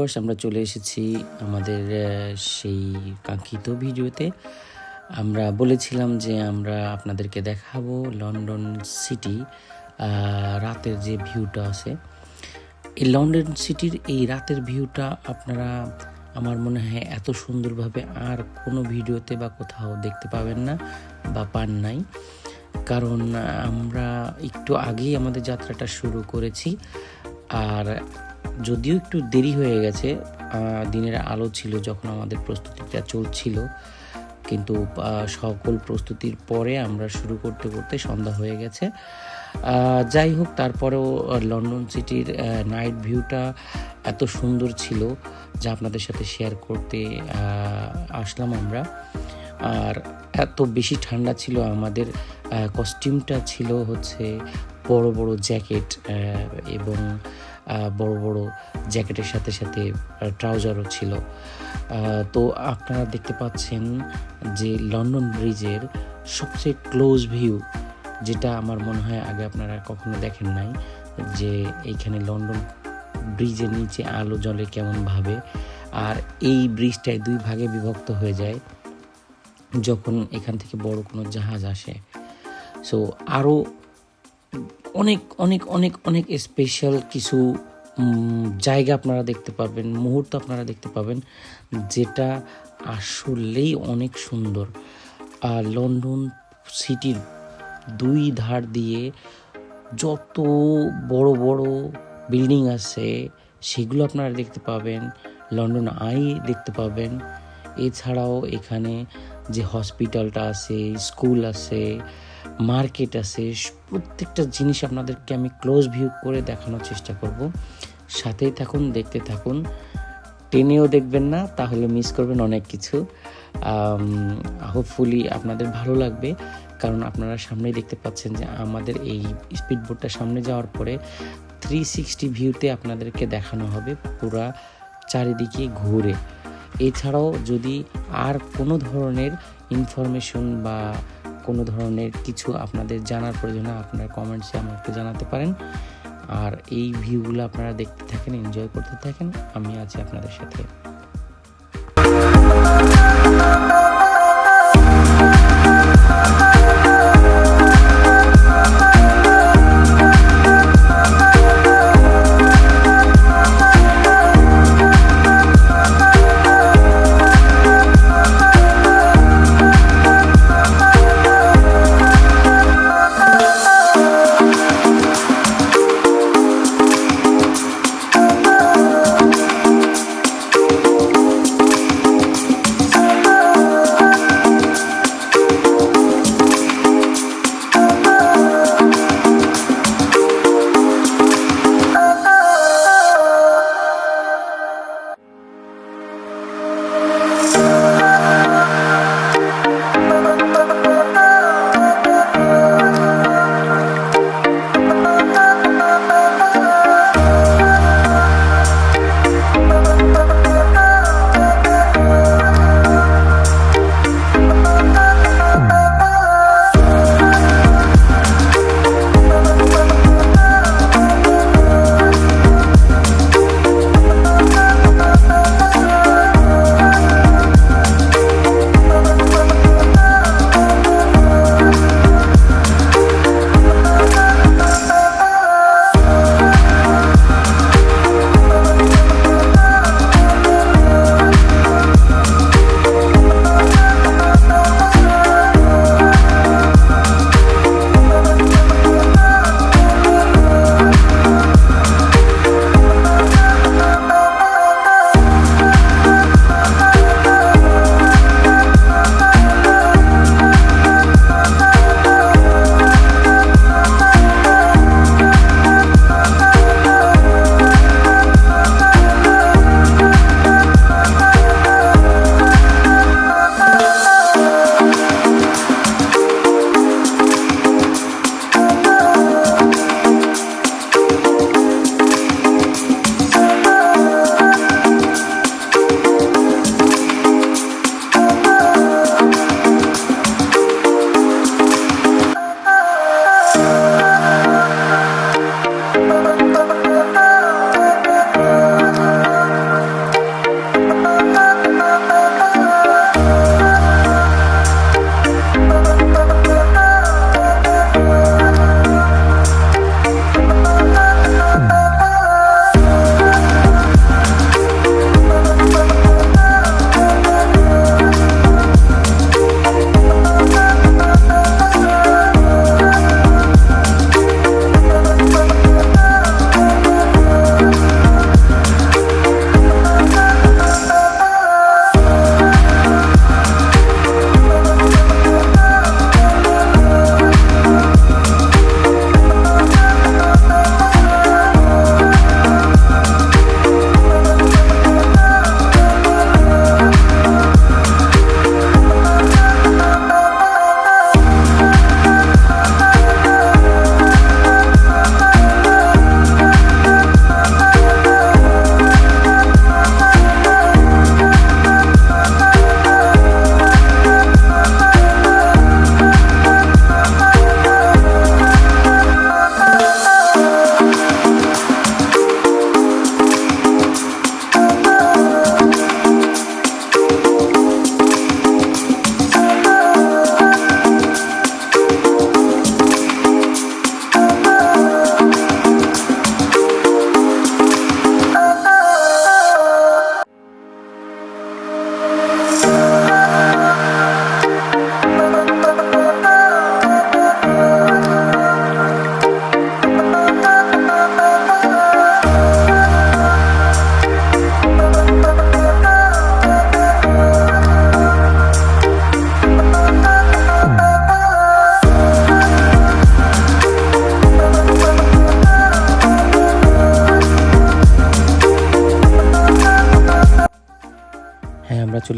Viewers, আমরা চলে এসেছি আমাদের সেই কাঙ্ক্ষিত ভিডিওতে। আমরা বলেছিলাম যে আমরা আপনাদেরকে দেখাবো লন্ডন সিটি রাতের যে ভিউটা আছে। এই লন্ডন সিটির এই রাতের ভিউটা আপনারা আমার মনে হয় এত সুন্দরভাবে আর কোনো ভিডিওতে বা কোথাও দেখতে পাবেন না বা পান নাই, কারণ আমরা একটু আগেই আমাদের যাত্রাটা শুরু করেছি। আর যদিও একটু দেরি হয়ে গেছে, দিনের আলো ছিল যখন আমাদের প্রস্তুতিটা চলছিল, কিন্তু সকল প্রস্তুতির পরে আমরা শুরু করতে করতে সন্ধ্যা হয়ে গেছে। যাই হোক, তারপরেও লন্ডন সিটির নাইট ভিউটা এত সুন্দর ছিল যা আপনাদের সাথে শেয়ার করতে আসলাম আমরা। আর এত বেশি ঠান্ডা ছিল, আমাদের কস্টিউমটা ছিল হচ্ছে বড় বড় জ্যাকেট এবং বড় বড় জ্যাকেটের সাথে সাথে ট্রাউজারও ছিল। তো আপনারা দেখতে পাচ্ছেন যে লন্ডন ব্রিজের সবচেয়ে ক্লোজ ভিউ, যেটা আমার মনে হয় আগে আপনারা কখনো দেখেন নাই, যে এইখানে লন্ডন ব্রিজের নিচে আলো জ্বলে কেমনভাবে। আর এই ব্রিজটায় দুই ভাগে বিভক্ত হয়ে যায় যখন এখান থেকে বড় কোনো জাহাজ আসে। সো আরও অনেক অনেক অনেক অনেক স্পেশাল কিছু জায়গা আপনারা দেখতে পাবেন, মুহূর্ত আপনারা দেখতে পাবেন, যেটা আসলেই অনেক সুন্দর। লন্ডন সিটির দুই ধার দিয়ে যত বড় বড় বিল্ডিং আছে সেগুলো আপনারা দেখতে পাবেন, লন্ডন আই দেখতে পাবেন। এছাড়াও এখানে যে হসপিটালটা আছে, স্কুল আছে, মার্কেট আছে, প্রত্যেকটা জিনিস আপনাদেরকে আমি ক্লোজ ভিউ করে দেখানোর চেষ্টা করব। সাথেই থাকুন, দেখতে থাকুন, টেনেও দেখবেন না, তাহলে মিস করবেন অনেক কিছু। হোপফুলি আপনাদের ভালো লাগবে, কারণ আপনারা সামনেই দেখতে পাচ্ছেন যে আমাদের এই স্পিডবোটটা সামনে যাওয়ার পরে 360 ভিউতে আপনাদেরকে দেখানো হবে পুরা চারিদিকে ঘুরে। এছাড়াও যদি আর কোনো ধরনের ইনফরমেশন বা কোনো ধরনের কিছু আপনাদের জানার প্রয়োজন হয়, আপনারা কমেন্টসে আমাকে জানাতে পারেন। আর এই ভিউগুলো আপনারা দেখতে থাকেন, এনজয় করতে থাকেন, আমি আছি আপনাদের সাথে।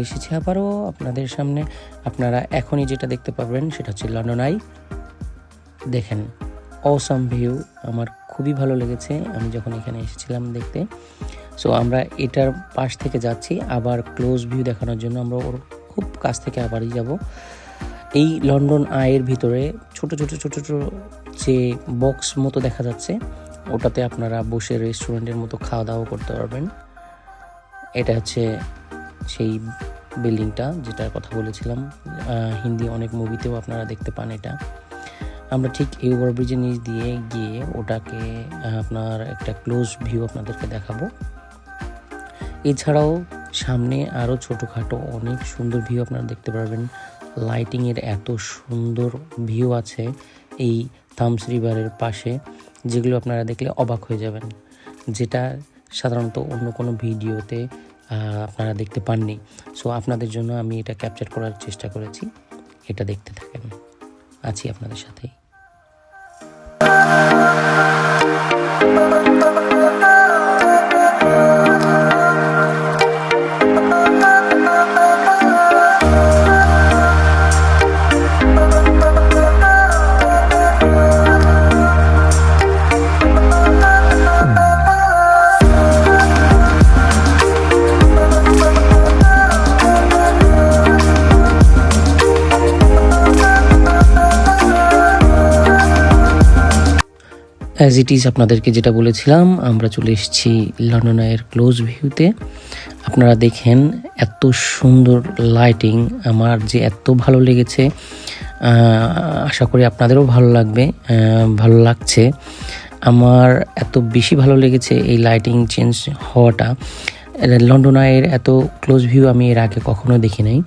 চলে এসেছি আবারও আপনাদের সামনে। আপনারা এখনই যেটা দেখতে পাবেন সেটা হচ্ছে লন্ডন আই। দেখেন অসাম ভিউ, আমার খুবই ভালো লেগেছে আমি যখন এখানে এসেছিলাম দেখতে। সো আমরা এটার পাশ থেকে যাচ্ছি, আবার ক্লোজ ভিউ দেখানোর জন্য আমরা ওর খুব কাছ থেকে আবারই যাব। এই লন্ডন আইয়ের ভিতরে ছোট ছোট ছোট ছোট যে বক্স মতো দেখা যাচ্ছে, ওটাতে আপনারা বসে রেস্টুরেন্টের মতো খাওয়া দাওয়া করতে পারবেন। এটা হচ্ছে সেই বিল্ডিংটা যেটার কথা বলেছিলাম, হিন্দি অনেক মুভিতেও আপনারা দেখতে পান এটা। আমরা ঠিক এই ওভারব্রিজের নিচ দিয়ে গিয়ে ওটাকে আপনার একটা ক্লোজ ভিউ আপনাদেরকে দেখাবো। এছাড়াও সামনে আরও ছোটোখাটো অনেক সুন্দর ভিউ আপনারা দেখতে পারবেন। লাইটিংয়ের এত সুন্দর ভিউ আছে এই থামস রিভারের পাশে, যেগুলো আপনারা দেখলে অবাক হয়ে যাবেন, যেটা সাধারণত অন্য কোনো ভিডিওতে আপনারা দেখতে পাননি। সো আপনাদের জন্য আমি এটা ক্যাপচার করার চেষ্টা করেছি, এটা দেখতে থাকেন, আছি আপনাদের সাথেই। অ্যাজ ইট ইজ আপনাদেরকে যেটা বলেছিলাম, আমরা চলে এসেছি লন্ডন আইয়ের ক্লোজ ভিউতে। আপনারা দেখেন এত সুন্দর লাইটিং, আমার যে এত ভালো লেগেছে, আশা করি আপনাদেরও ভালো লাগবে, ভালো লাগছে। আমার এত বেশি ভালো লেগেছে এই লাইটিং চেঞ্জ হওয়াটা। লন্ডন আইয়ের এত ক্লোজ ভিউ আমি এর আগে কখনো দেখি নাই।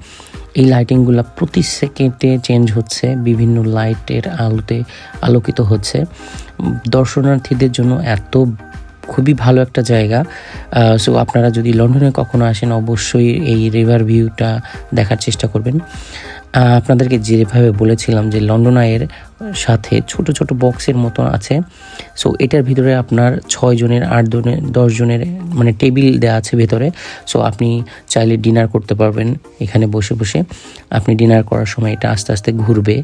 এই লাইটিংগুলো প্রতি সেকেন্ডে চেঞ্জ হচ্ছে, বিভিন্ন লাইটের আলোতে আলোকিত হচ্ছে। দর্শনার্থীদের জন্য এত খুবই ভালো একটা জায়গা। সো আপনারা যদি লন্ডনে কখনো আসেন অবশ্যই এই রিভার ভিউটা দেখার চেষ্টা করবেন। আপনাদেরকে যেভাবে বলেছিলাম যে লন্ডন আইয়ের সাথে ছোট ছোট বক্সের মতো আছে। সো এটার ভিতরে আপনার 6 জনের 8 জনের 10 জনের মানে টেবিল দেওয়া আছে ভেতরে। সো আপনি চাইলে ডিনার করতে পারবেন এখানে বসে বসে। আপনি ডিনার করার সময় এটা আস্তে আস্তে ঘুরবে।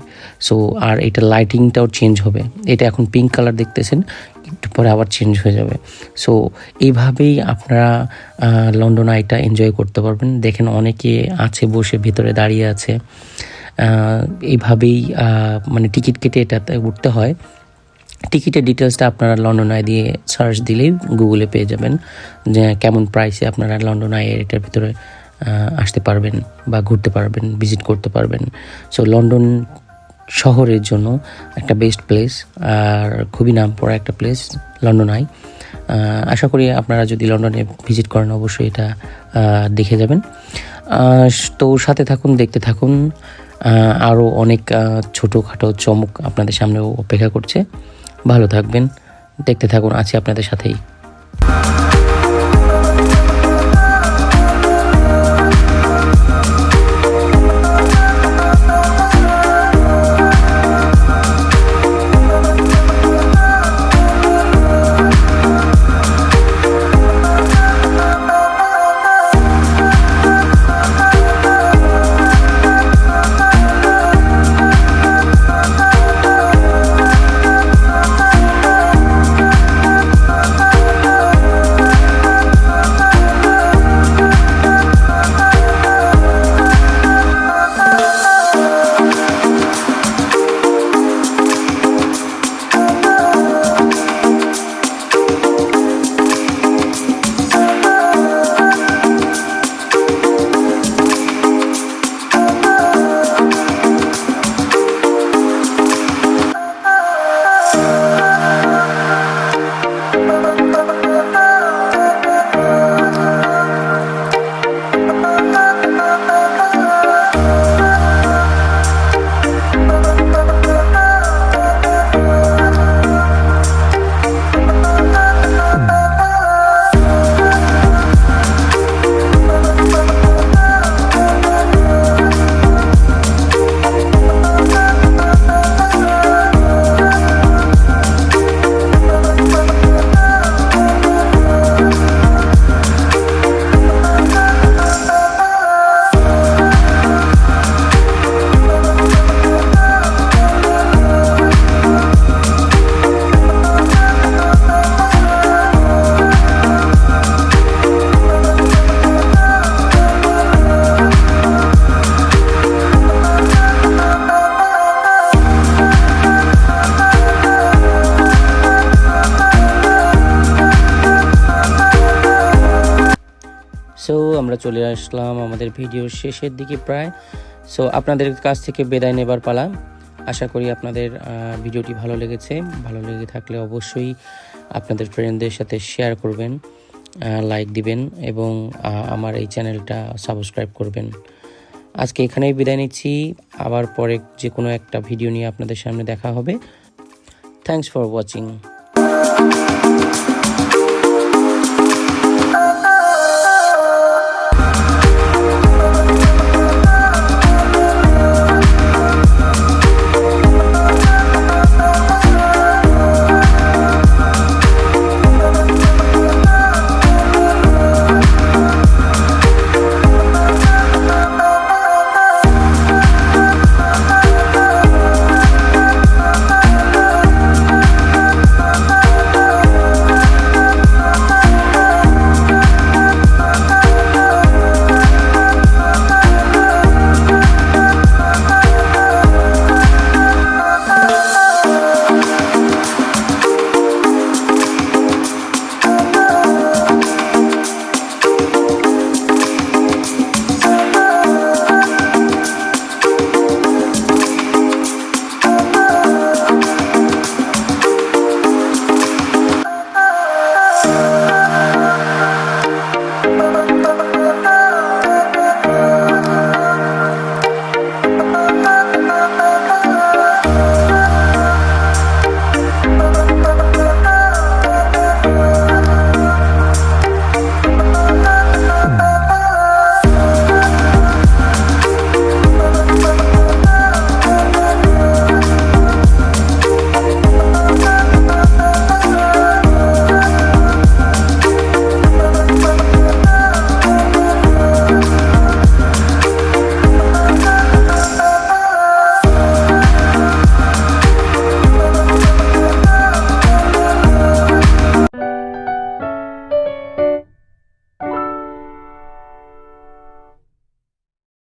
সো আর এটা লাইটিংটাও চেঞ্জ হবে। এটা এখন পিঙ্ক কালার দেখতেছেন, একটু পরে আবার চেঞ্জ হয়ে যাবে। সো এইভাবেই আপনারা লন্ডন আইটা এনজয় করতে পারবেন। দেখেন অনেকে আছে বসে ভিতরে দাঁড়িয়ে আছে। এইভাবেই মানে টিকিট কেটে এটাতে উঠতে হয়। টিকিটের ডিটেলসটা আপনারা লন্ডন আই দিয়ে সার্চ দিলেই গুগলে পেয়ে যাবেন যে কেমন প্রাইসে আপনারা লন্ডন আই এটার ভিতরে আসতে পারবেন বা ঘুরতে পারবেন, ভিজিট করতে পারবেন। সো লন্ডন শহরের জন্য একটা বেস্ট প্লেস, আর খুবই নামকরা একটা প্লেস লন্ডন আই। আশা করি আপনারা যদি লন্ডনে ভিজিট করেন অবশ্যই এটা দেখে যাবেন। তো সাথে থাকুন, দেখতে থাকুন, আরও অনেক ছোটোখাটো চমক আপনাদের সামনেও অপেক্ষা করছে। ভালো থাকবেন, দেখতে থাকুন, আছি আপনাদের সাথেই। আমরা চলে আসলাম আমাদের ভিডিওর শেষের দিকে প্রায়। সো আপনাদের কাছ থেকে বিদায় নেবার পালা। আশা করি আপনাদের ভিডিওটি ভালো লেগেছে। ভালো লেগে থাকলে অবশ্যই আপনাদের ফ্রেন্ডদের সাথে শেয়ার করবেন, লাইক দিবেন এবং আমার এই চ্যানেলটা সাবস্ক্রাইব করবেন। আজকে এখানেই বিদায় নিচ্ছি। আবার পরে যে কোনো একটা ভিডিও নিয়ে আপনাদের সামনে দেখা হবে। Thanks for watching.